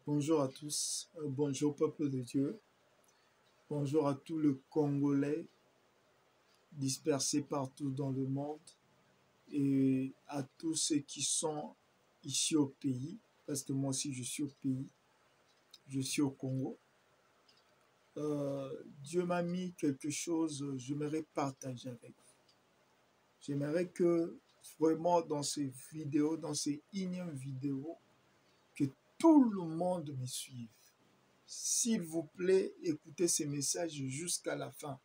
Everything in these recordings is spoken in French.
Bonjour à tous, bonjour peuple de Dieu, bonjour à tous les Congolais dispersés partout dans le monde et à tous ceux qui sont ici au pays, parce que moi aussi je suis au pays, je suis au Congo. Dieu m'a mis quelque chose, j'aimerais partager avec vous. J'aimerais que vraiment dans ces vidéos, dans ces énièmes vidéos, que tout le monde me suive. S'il vous plaît, écoutez ces messages jusqu'à la fin.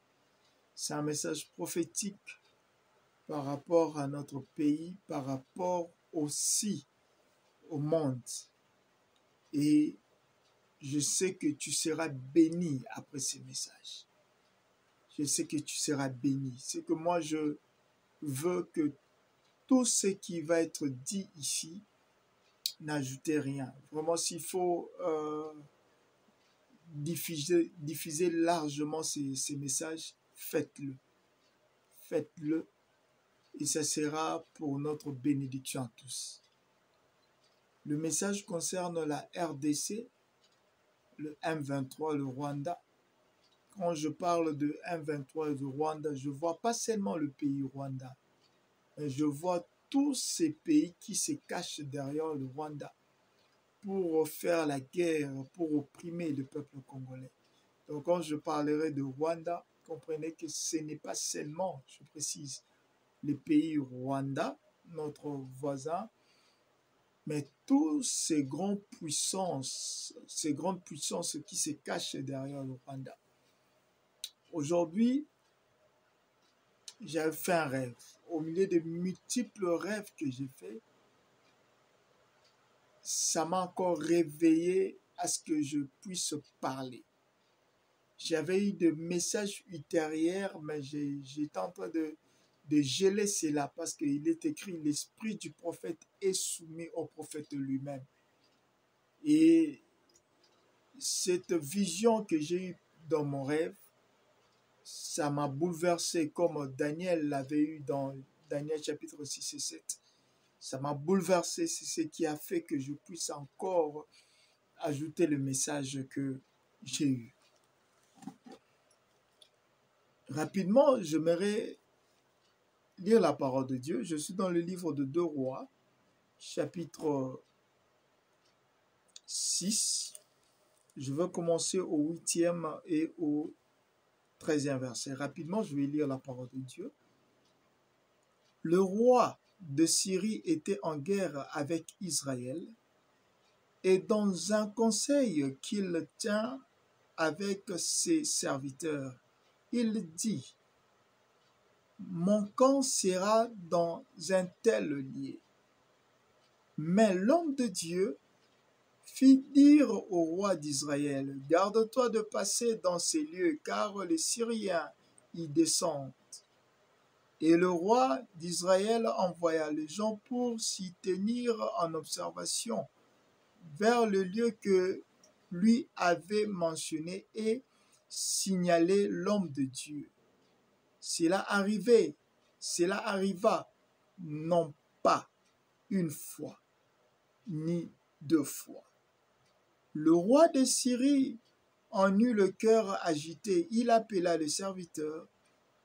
C'est un message prophétique par rapport à notre pays, par rapport aussi au monde. Et je sais que tu seras béni après ces messages. Je sais que tu seras béni. C'est que moi, je veux que tout ce qui va être dit ici, n'ajoutez rien. Vraiment, s'il faut diffuser largement ces messages, faites-le. Faites-le et ça sera pour notre bénédiction à tous. Le message concerne la RDC, le M23, le Rwanda. Quand je parle de M23 et de Rwanda, je ne vois pas seulement le pays Rwanda, mais je vois tous ces pays qui se cachent derrière le Rwanda pour faire la guerre, pour opprimer le peuple congolais. Donc quand je parlerai de Rwanda, comprenez que ce n'est pas seulement, je précise, le pays Rwanda, notre voisin, mais toutes ces grandes puissances qui se cachent derrière le Rwanda. Aujourd'hui, j'ai fait un rêve. Au milieu de multiples rêves que j'ai faits, ça m'a encore réveillé à ce que je puisse parler. J'avais eu des messages ultérieurs, mais j'étais en train de geler cela parce qu'il est écrit « L'esprit du prophète est soumis au prophète lui-même ». Et cette vision que j'ai eue dans mon rêve, ça m'a bouleversé comme Daniel l'avait eu dans Daniel chapitre 6 et 7. Ça m'a bouleversé, c'est ce qui a fait que je puisse encore ajouter le message que j'ai eu. Rapidement, j'aimerais lire la parole de Dieu. Je suis dans le livre de 2 Rois, chapitre 6. Je vais commencer au 8e et au 13e verset. Rapidement, je vais lire la parole de Dieu. Le roi de Syrie était en guerre avec Israël et dans un conseil qu'il tient avec ses serviteurs, il dit « Mon camp sera dans un tel lieu. » Mais l'homme de Dieu fit dire au roi d'Israël « Garde-toi de passer dans ces lieux, car les Syriens y descendent. » Et le roi d'Israël envoya les gens pour s'y tenir en observation vers le lieu que lui avait mentionné et signaler l'homme de Dieu. Cela arriva non pas une fois, ni 2 fois. Le roi de Syrie en eut le cœur agité. Il appela les serviteurs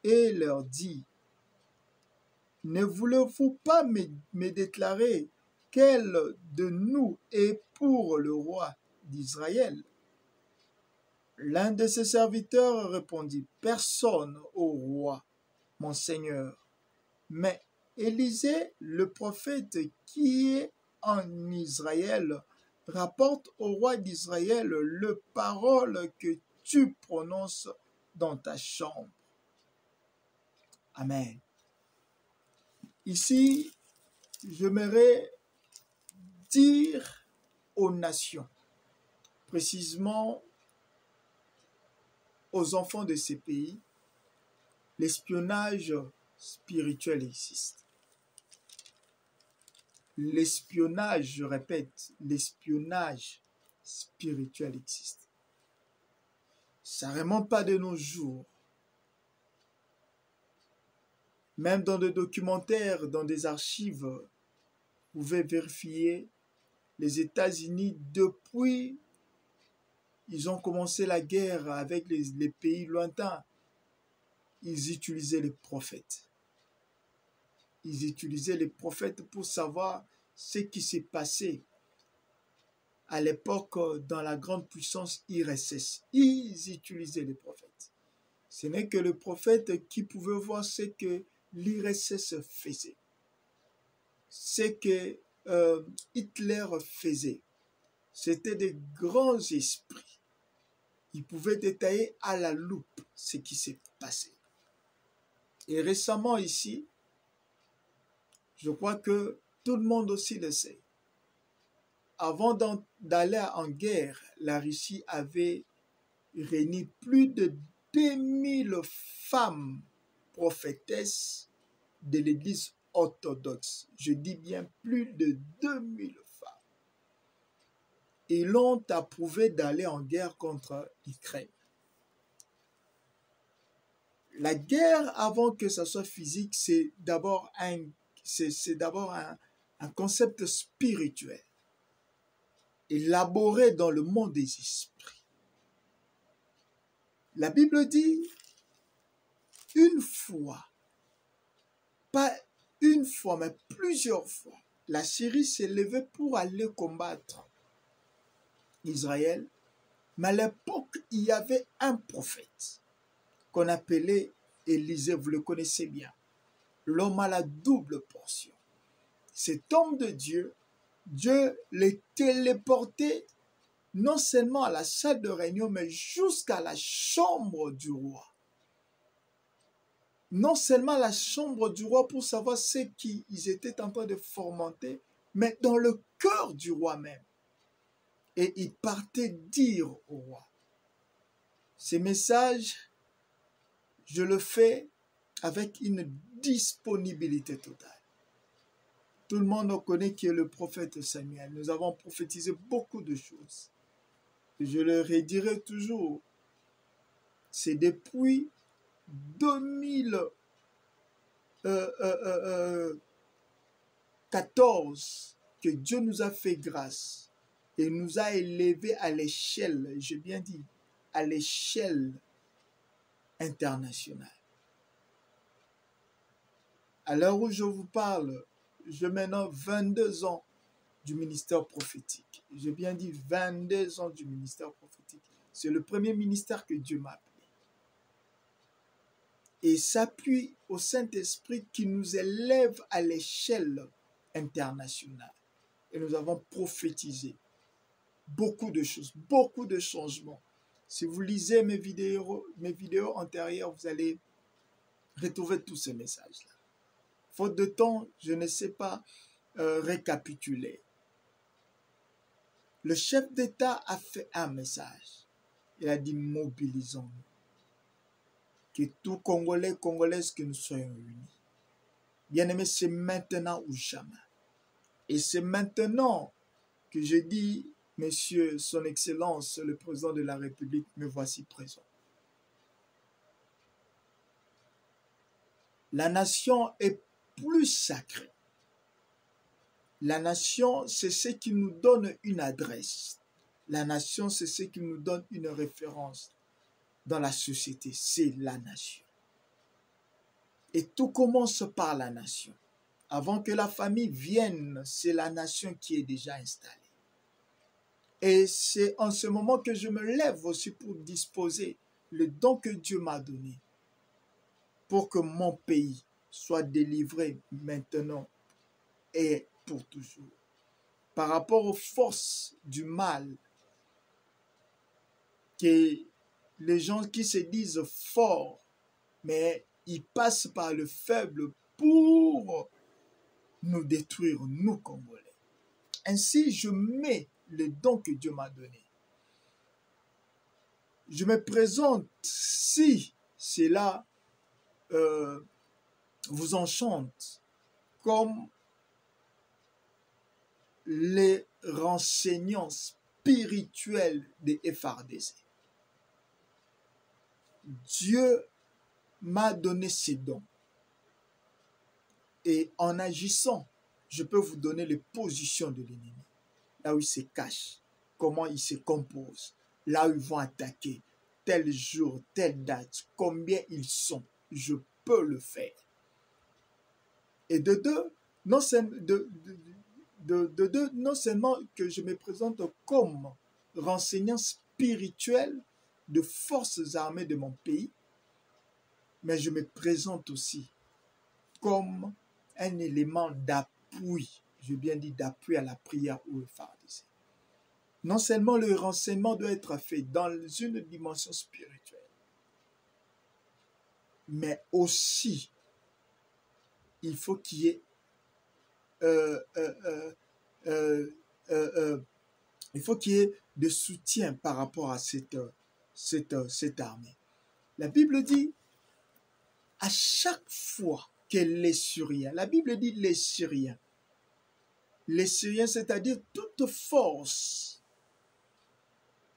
et leur dit « Ne voulez-vous pas me déclarer quel de nous est pour le roi d'Israël ?» L'un de ses serviteurs répondit « Personne, ô roi, mon Seigneur, mais Élisée, le prophète qui est en Israël, rapporte au roi d'Israël le parole que tu prononces dans ta chambre. » Amen. Ici, j'aimerais dire aux nations, précisément aux enfants de ces pays, l'espionnage spirituel existe. L'espionnage, je répète, l'espionnage spirituel existe. Ça ne remonte pas de nos jours. Même dans des documentaires, dans des archives, vous pouvez vérifier les États-Unis, depuis ils ont commencé la guerre avec les pays lointains, ils utilisaient les prophètes. Ils utilisaient les prophètes pour savoir ce qui s'est passé à l'époque dans la grande puissance IRSS. Ils utilisaient les prophètes. Ce n'est que le prophète qui pouvait voir ce que l'IRSS faisait, ce que Hitler faisait. C'était des grands esprits. Ils pouvaient détailler à la loupe ce qui s'est passé. Et récemment ici, je crois que tout le monde aussi le sait. Avant d'aller en guerre, la Russie avait réuni plus de 2000 femmes prophétesses de l'Église orthodoxe. Je dis bien plus de 2000 femmes. Ils l'ont approuvé d'aller en guerre contre l'Ukraine. La guerre, avant que ça soit physique, c'est d'abord un concept spirituel, élaboré dans le monde des esprits. La Bible dit, une fois, pas une fois, mais plusieurs fois, la Syrie s'est levée pour aller combattre Israël, mais à l'époque, il y avait un prophète qu'on appelait Élisée, vous le connaissez bien, l'homme à la double portion. Cet homme de Dieu, Dieu l'est téléporté non seulement à la salle de réunion, mais jusqu'à la chambre du roi. Non seulement la chambre du roi pour savoir ce qu'ils étaient en train de fomenter, mais dans le cœur du roi même. Et il partait dire au roi. Ces messages, je le fais avec une disponibilité totale. Tout le monde connaît qui est le prophète Samuel. Nous avons prophétisé beaucoup de choses. Je le redirai toujours. C'est depuis 2014 que Dieu nous a fait grâce et nous a élevés à l'échelle, j'ai bien dit, à l'échelle internationale. À l'heure où je vous parle, j'ai maintenant 22 ans du ministère prophétique. J'ai bien dit 22 ans du ministère prophétique. C'est le premier ministère que Dieu m'a appelé. Et s'appuie au Saint-Esprit qui nous élève à l'échelle internationale. Et nous avons prophétisé beaucoup de choses, beaucoup de changements. Si vous lisez mes vidéos antérieures, vous allez retrouver tous ces messages-là. Faute de temps, je ne sais pas récapituler. Le chef d'État a fait un message. Il a dit mobilisons-nous. Que tout Congolais, Congolaises, que nous soyons unis. Bien-aimés, c'est maintenant ou jamais. Et c'est maintenant que je dis, Monsieur, Son Excellence, le Président de la République, me voici présent. La nation est plus sacrée. La nation, c'est ce qui nous donne une adresse. La nation, c'est ce qui nous donne une référence dans la société. C'est la nation. Et tout commence par la nation. Avant que la famille vienne, c'est la nation qui est déjà installée. Et c'est en ce moment que je me lève aussi pour disposer le don que Dieu m'a donné pour que mon pays soit délivré maintenant et pour toujours. Par rapport aux forces du mal, que les gens qui se disent forts, mais ils passent par le faible pour nous détruire, nous Congolais. Ainsi, je mets le don que Dieu m'a donné. Je me présente, si cela vous enchante, comme les renseignants spirituels des FARDC. Dieu m'a donné ces dons. Et en agissant, je peux vous donner les positions de l'ennemi, là où il se cache, comment il se compose, là où ils vont attaquer, tel jour, telle date, combien ils sont, je peux le faire. Et de deux, non seulement que je me présente comme renseignant spirituel de forces armées de mon pays, mais je me présente aussi comme un élément d'appui, je bien dit d'appui à la prière ou au fardeau. Non seulement le renseignement doit être fait dans une dimension spirituelle, mais aussi il faut qu'il y ait il faut qu'il y ait de soutien par rapport à cette armée. La Bible dit, à chaque fois que les Syriens, la Bible dit les Syriens, c'est-à-dire toute force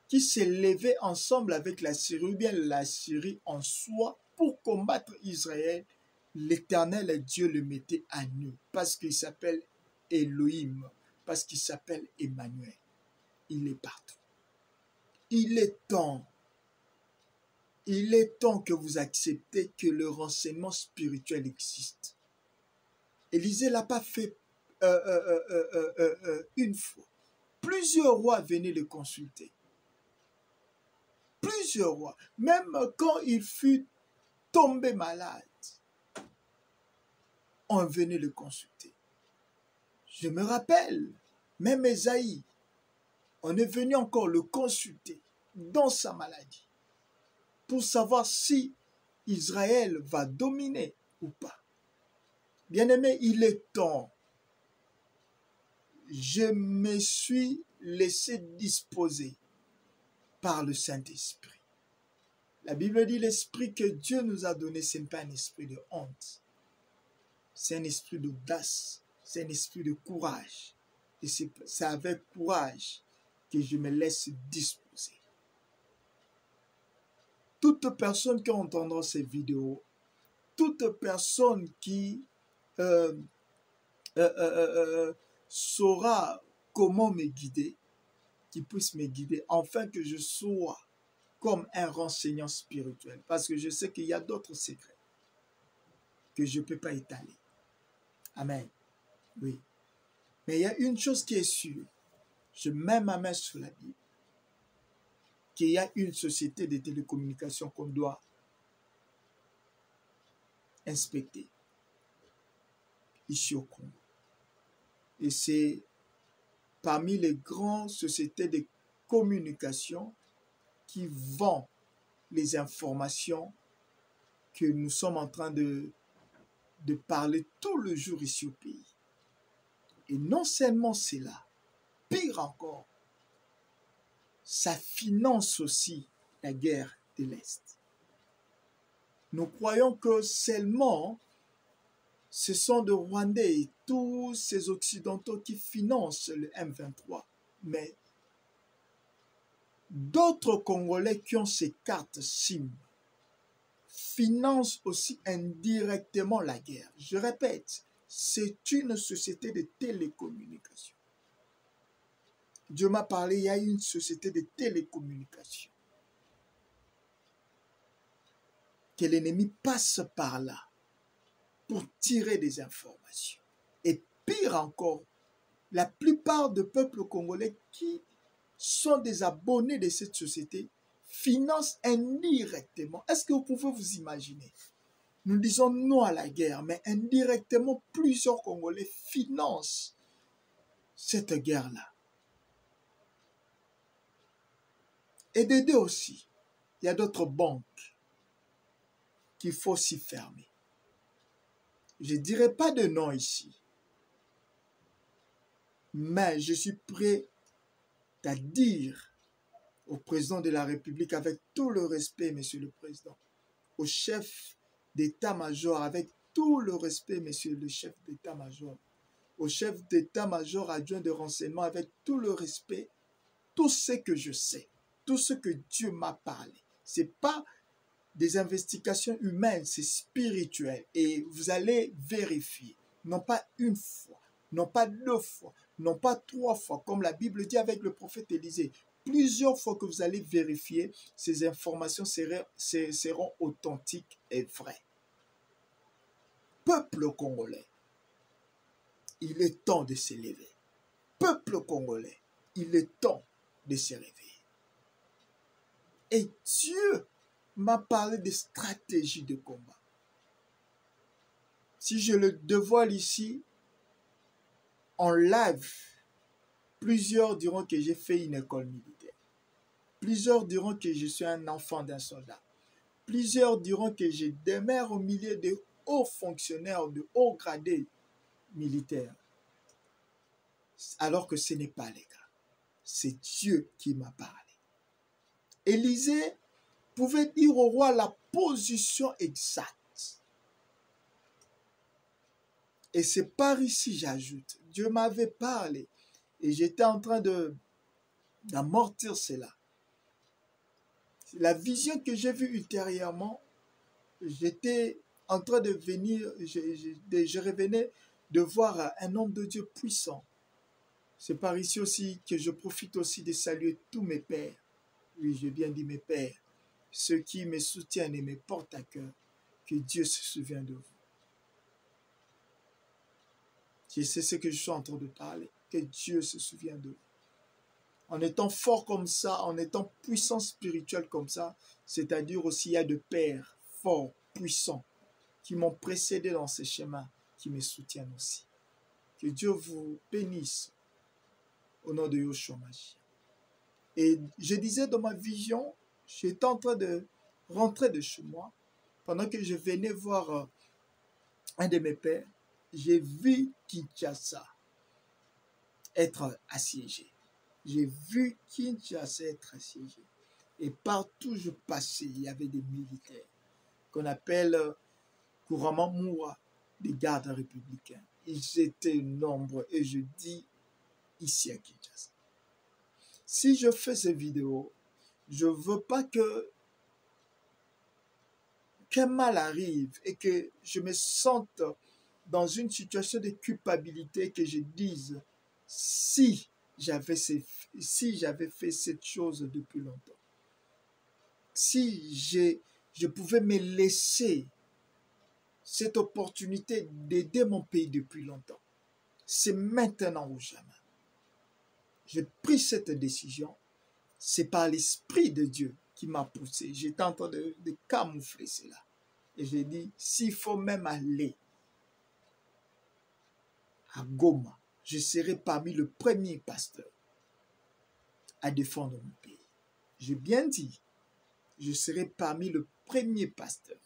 qui s'est levée ensemble avec la Syrie, ou bien la Syrie en soi, pour combattre Israël, l'Éternel Dieu le mettait à nu, parce qu'il s'appelle Elohim, parce qu'il s'appelle Emmanuel. Il est partout. Il est temps que vous acceptez que le renseignement spirituel existe. Élisée ne l'a pas fait une fois. Plusieurs rois venaient le consulter. Plusieurs rois. Même quand il fut tombé malade, on venait le consulter. Je me rappelle, même Ésaïe, on est venu encore le consulter dans sa maladie pour savoir si Israël va dominer ou pas. Bien-aimé, il est temps. Je me suis laissé disposer par le Saint-Esprit. La Bible dit l'esprit que Dieu nous a donné, ce n'est pas un esprit de honte. C'est un esprit d'audace, c'est un esprit de courage. Et c'est avec courage que je me laisse disposer. Toute personne qui entendra ces vidéos, toute personne qui saura comment me guider, qui puisse me guider, afin que je sois comme un renseignant spirituel. Parce que je sais qu'il y a d'autres secrets que je ne peux pas étaler. Amen. Oui. Mais il y a une chose qui est sûre. Je mets ma main sur la Bible. Qu'il y a une société de télécommunications qu'on doit inspecter ici au Congo. Et c'est parmi les grandes sociétés de communication qui vendent les informations que nous sommes en train de parler tout le jour ici au pays. Et non seulement cela, pire encore, ça finance aussi la guerre de l'Est. Nous croyons que seulement ce sont des Rwandais et tous ces Occidentaux qui financent le M23. Mais d'autres Congolais qui ont ces cartes SIM financent aussi indirectement la guerre. Je répète, c'est une société de télécommunications. Dieu m'a parlé, il y a une société de télécommunications. Que l'ennemi passe par là pour tirer des informations. Et pire encore, la plupart des peuples congolais qui sont des abonnés de cette société financent indirectement. Est-ce que vous pouvez vous imaginer? Nous disons non à la guerre, mais indirectement, plusieurs Congolais financent cette guerre-là. Et de deux aussi, il y a d'autres banques qu'il faut s'y fermer. Je ne dirai pas de nom ici, mais je suis prêt à dire au président de la République, avec tout le respect, monsieur le président, au chef d'état-major, avec tout le respect, monsieur le chef d'état-major, au chef d'état-major adjoint de renseignement, avec tout le respect, tout ce que je sais, tout ce que Dieu m'a parlé. Ce n'est pas des investigations humaines, c'est spirituel. Et vous allez vérifier, non pas une fois, non pas deux fois, non pas 3 fois, comme la Bible dit avec le prophète Élisée. Plusieurs fois que vous allez vérifier, ces informations seront authentiques et vraies. Peuple congolais, il est temps de s'élever. Peuple congolais, il est temps de se réveiller. Et Dieu m'a parlé de stratégie de combat. Si je le dévoile ici, en live, plusieurs diront que j'ai fait une école militaire. Plusieurs diront que je suis un enfant d'un soldat. Plusieurs diront que je demeure au milieu de hauts fonctionnaires, de hauts gradés militaires. Alors que ce n'est pas le cas. C'est Dieu qui m'a parlé. Élisée pouvait dire au roi la position exacte. Et c'est par ici, j'ajoute, Dieu m'avait parlé et j'étais en train d'amortir cela. La vision que j'ai vue ultérieurement, j'étais en train de venir, je revenais de voir un homme de Dieu puissant. C'est par ici aussi que je profite aussi de saluer tous mes pères. Oui, je viens dire mes pères, ceux qui me soutiennent et me portent à cœur. Que Dieu se souvienne de vous. Je sais ce que je suis en train de parler. Que Dieu se souvienne de vous. En étant fort comme ça, en étant puissant spirituel comme ça, c'est-à-dire aussi il y a de pères forts, puissants, qui m'ont précédé dans ces chemins, qui me soutiennent aussi. Que Dieu vous bénisse au nom de Yoshua Mashiach. Et je disais dans ma vision, j'étais en train de rentrer de chez moi, pendant que je venais voir un de mes pères, j'ai vu Kinshasa être assiégé. J'ai vu Kinshasa être assiégé. Et partout où je passais, il y avait des militaires qu'on appelle couramment Moura, des gardes républicains. Ils étaient nombreux et je dis ici à Kinshasa. Si je fais ces vidéos, je ne veux pas qu'un mal arrive et que je me sente dans une situation de culpabilité, que je dise si j'avais fait cette chose depuis longtemps, si je pouvais me laisser cette opportunité d'aider mon pays depuis longtemps, c'est maintenant ou jamais. J'ai pris cette décision, c'est par l'Esprit de Dieu qui m'a poussé. J'étais en train de camoufler cela. Et j'ai dit, s'il faut même aller à Goma, je serai parmi le premier pasteur à défendre mon pays. J'ai bien dit, je serai parmi le premier pasteur.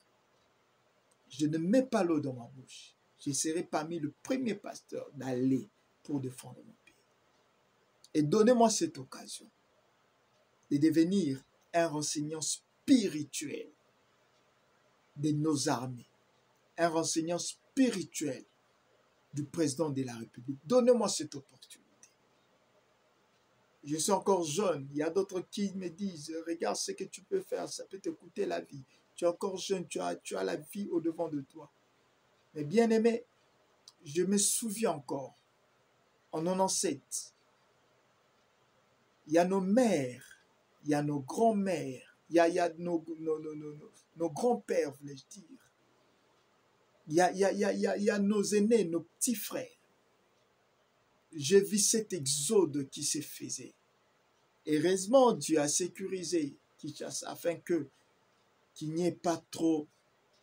Je ne mets pas l'eau dans ma bouche. Je serai parmi le premier pasteur d'aller pour défendre mon pays. Et donnez-moi cette occasion de devenir un renseignant spirituel de nos armées, un renseignant spirituel du président de la République. Donnez-moi cette opportunité. Je suis encore jeune. Il y a d'autres qui me disent, regarde ce que tu peux faire, ça peut te coûter la vie. Tu es encore jeune, tu as la vie au-devant de toi. Mais bien aimé, je me souviens encore, en 97, il y a nos mères, il y a nos grands-mères, il y a nos grands-pères, voulais-je dire. Il y a nos aînés, nos petits frères. J'ai vu cet exode qui se faisait. Heureusement, Dieu a sécurisé Kinshasa afin qu'il n'y ait pas trop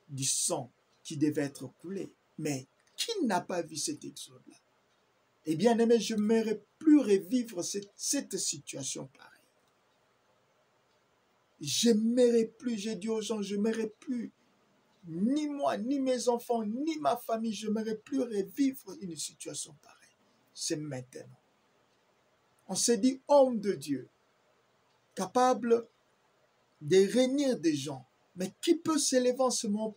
du sang qui devait être coulé. Mais qui n'a pas vu cet exode-là? Eh bien aimé, je n'aimerais plus revivre cette situation pareille. Je n'aimerais plus, j'ai dit aux gens, je n'aimerais plus, ni moi, ni mes enfants, ni ma famille, je n'aimerais plus revivre une situation pareille. C'est maintenant. On s'est dit homme de Dieu, capable de réunir des gens, mais qui peut s'élever en ce moment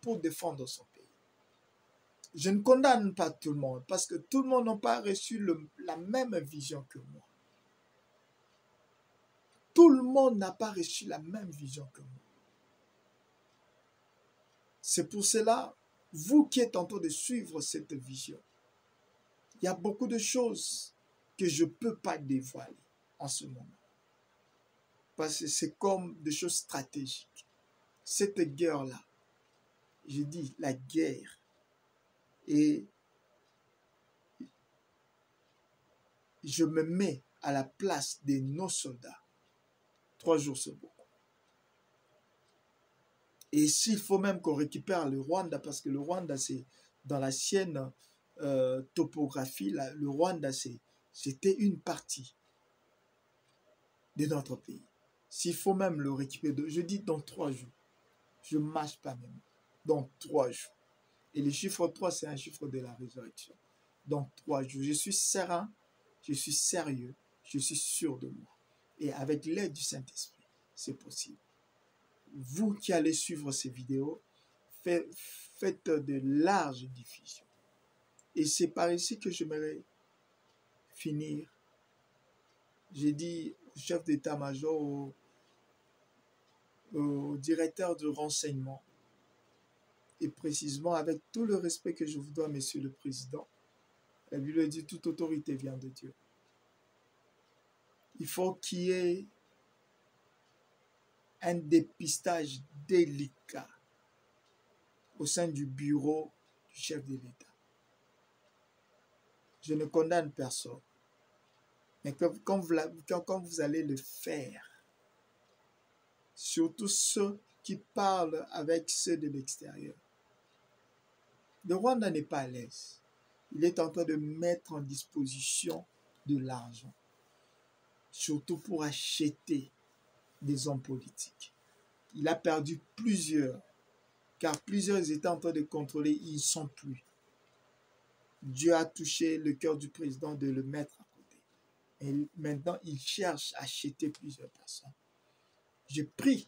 pour défendre son pays? Je ne condamne pas tout le monde, parce que tout le monde n'a pas reçu la même vision que moi. Tout le monde n'a pas reçu la même vision que moi. C'est pour cela, vous qui êtes en train de suivre cette vision, il y a beaucoup de choses que je ne peux pas dévoiler en ce moment. Parce que c'est comme des choses stratégiques. Cette guerre-là, je dis la guerre, et je me mets à la place de nos soldats. 3 jours, c'est beaucoup. Et s'il faut même qu'on récupère le Rwanda, parce que le Rwanda, c'est dans la sienne topographie, là, le Rwanda, c'était une partie de notre pays. S'il faut même le récupérer, je dis dans 3 jours. Je ne marche pas même. Dans 3 jours. Et le chiffre 3, c'est un chiffre de la résurrection. Dans 3 jours. Je suis serein, je suis sérieux, je suis sûr de moi. Et avec l'aide du Saint-Esprit, c'est possible. Vous qui allez suivre ces vidéos, faites de larges diffusions. Et c'est par ici que j'aimerais finir. J'ai dit au chef d'état-major, au directeur de renseignement, et précisément avec tout le respect que je vous dois, Monsieur le Président, la Bible dit toute autorité vient de Dieu. Il faut qu'il y ait un dépistage délicat au sein du bureau du chef de l'État. Je ne condamne personne, mais quand vous allez le faire, surtout ceux qui parlent avec ceux de l'extérieur. Le Rwanda n'est pas à l'aise. Il est en train de mettre en disposition de l'argent, surtout pour acheter des hommes politiques. Il a perdu plusieurs, car plusieurs étaient en train de contrôler, ils ne sont plus. Dieu a touché le cœur du président de le mettre à côté. Et maintenant, il cherche à acheter plusieurs personnes. Je prie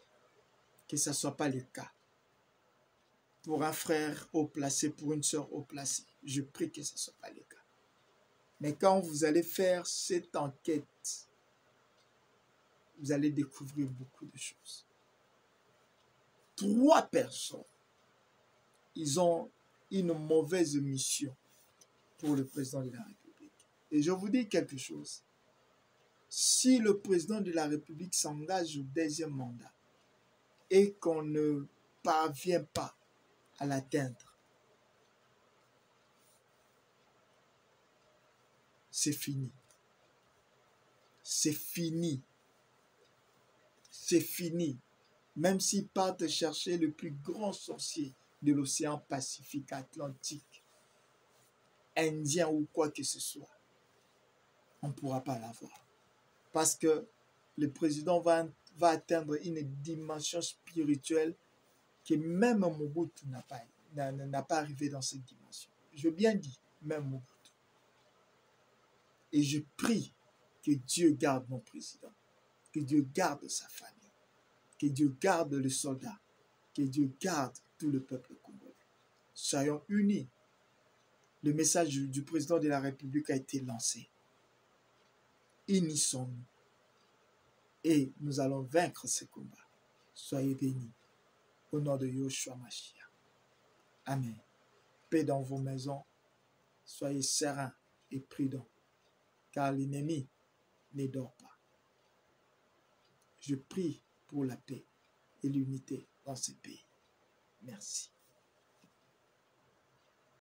que ce ne soit pas le cas. Pour un frère haut placé, pour une sœur haut placée, je prie que ce ne soit pas le cas. Mais quand vous allez faire cette enquête, vous allez découvrir beaucoup de choses. 3 personnes, ils ont une mauvaise mission pour le président de la République. Et je vous dis quelque chose. Si le président de la République s'engage au 2e mandat et qu'on ne parvient pas à l'atteindre, c'est fini. C'est fini. C'est fini. Même s'ils partent chercher le plus grand sorcier de l'océan Pacifique, Atlantique, Indien ou quoi que ce soit, on ne pourra pas l'avoir. Parce que le président va atteindre une dimension spirituelle que même Mobutu n'a pas arrivé dans cette dimension. Je bien dis, même Mobutu. Et je prie que Dieu garde mon président, que Dieu garde sa famille, que Dieu garde les soldats, que Dieu garde tout le peuple congolais. Soyons unis. Le message du président de la République a été lancé. Unissons-nous et nous allons vaincre ce combat. Soyez bénis. Au nom de Yoshua Mashiach. Amen. Paix dans vos maisons. Soyez sereins et prudents, car l'ennemi ne dort pas. Je prie pour la paix et l'unité dans ce pays. Merci.